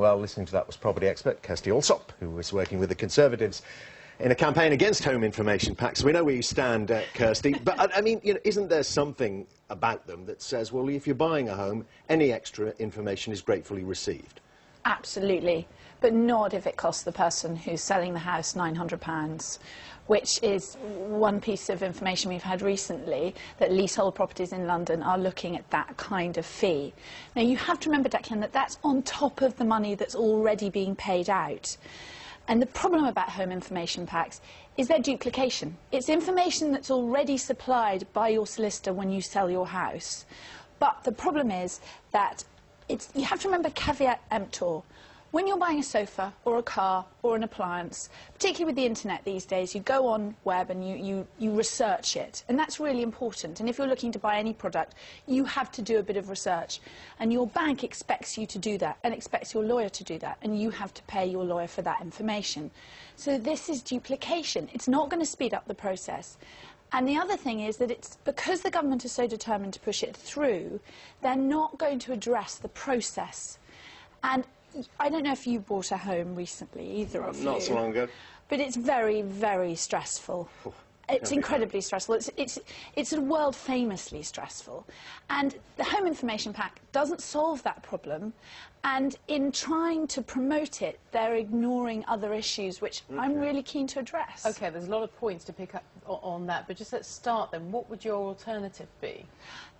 Well, listening to that was property expert Kirstie Allsopp, who was working with the Conservatives in a campaign against home information packs. We know where you stand, Kirstie, but I mean, you know, isn't there something about them that says, well, if you're buying a home, any extra information is gratefully received? Absolutely, but not if it costs the person who's selling the house £900, which is one piece of information we've had recently, that leasehold properties in London are looking at that kind of fee. Now, you have to remember, Declan, that that's on top of the money that's already being paid out. And the problem about home information packs is their duplication. It's information that's already supplied by your solicitor when you sell your house. But the problem is that you have to remember caveat emptor. When you're buying a sofa or a car or an appliance, particularly with the internet these days, you go on web and you research it, and that's really important. And if you're looking to buy any product, you have to do a bit of research, and your bank expects you to do that and expects your lawyer to do that, and you have to pay your lawyer for that information. So this is duplication. It's not going to speed up the process. And the other thing is that it's because the government is so determined to push it through, they're not going to address the process. And I don't know if you bought a home recently, either of you. Not so long ago. But it's very, very stressful. It's incredibly stressful. It's world famously stressful. And the Home Information Pack doesn't solve that problem. And in trying to promote it, they're ignoring other issues, which I'm really keen to address. OK, there's a lot of points to pick up on that, but just let's start then. What would your alternative be?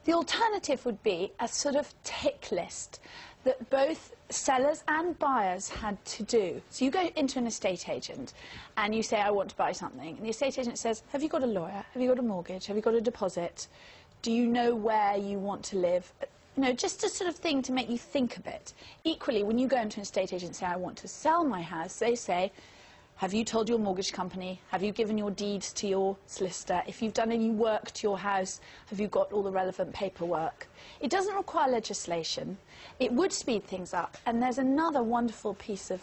The alternative would be a sort of tick list that both sellers and buyers had to do. So you go into an estate agent and you say, I want to buy something. And the estate agent says, have you got a lawyer? Have you got a mortgage? Have you got a deposit? Do you know where you want to live? You know, just a sort of thing to make you think a bit. Equally, when you go into an estate agent and say, I want to sell my house, they say, have you told your mortgage company? Have you given your deeds to your solicitor? If you've done any work to your house, have you got all the relevant paperwork? It doesn't require legislation. It would speed things up. And there's another wonderful piece of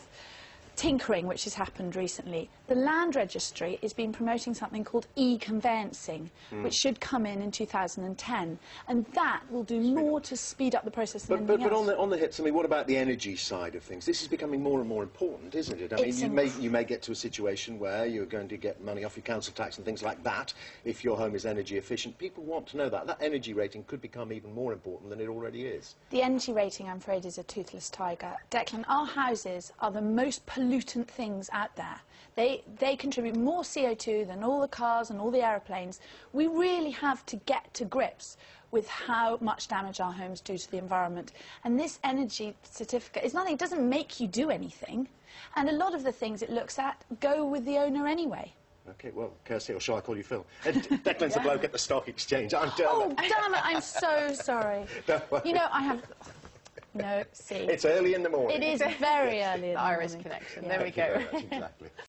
tinkering which has happened recently. The Land Registry has been promoting something called e-conveyancing, which should come in 2010, and that will do more to speed up the process than anything else. But on the hits, I mean, what about the energy side of things? This is becoming more and more important, isn't it? I mean, you may get to a situation where you're going to get money off your council tax and things like that if your home is energy efficient. People want to know that. That energy rating could become even more important than it already is. The energy rating, I'm afraid, is a toothless tiger. Declan, our houses are the most pollutant things out there. They contribute more CO2 than all the cars and all the aeroplanes. We really have to get to grips with how much damage our homes do to the environment. And this energy certificate is nothing, it doesn't make you do anything. And a lot of the things it looks at go with the owner anyway. OK, well, Kirstie, or shall I call you Phil? Declan's the bloke at the stock exchange. I'm done. Oh, damn it, I'm so sorry. You know, I have... No, see. It's early in the morning. It is very early in the morning. Iris connection. Yeah. There we go. Thank you very much, exactly.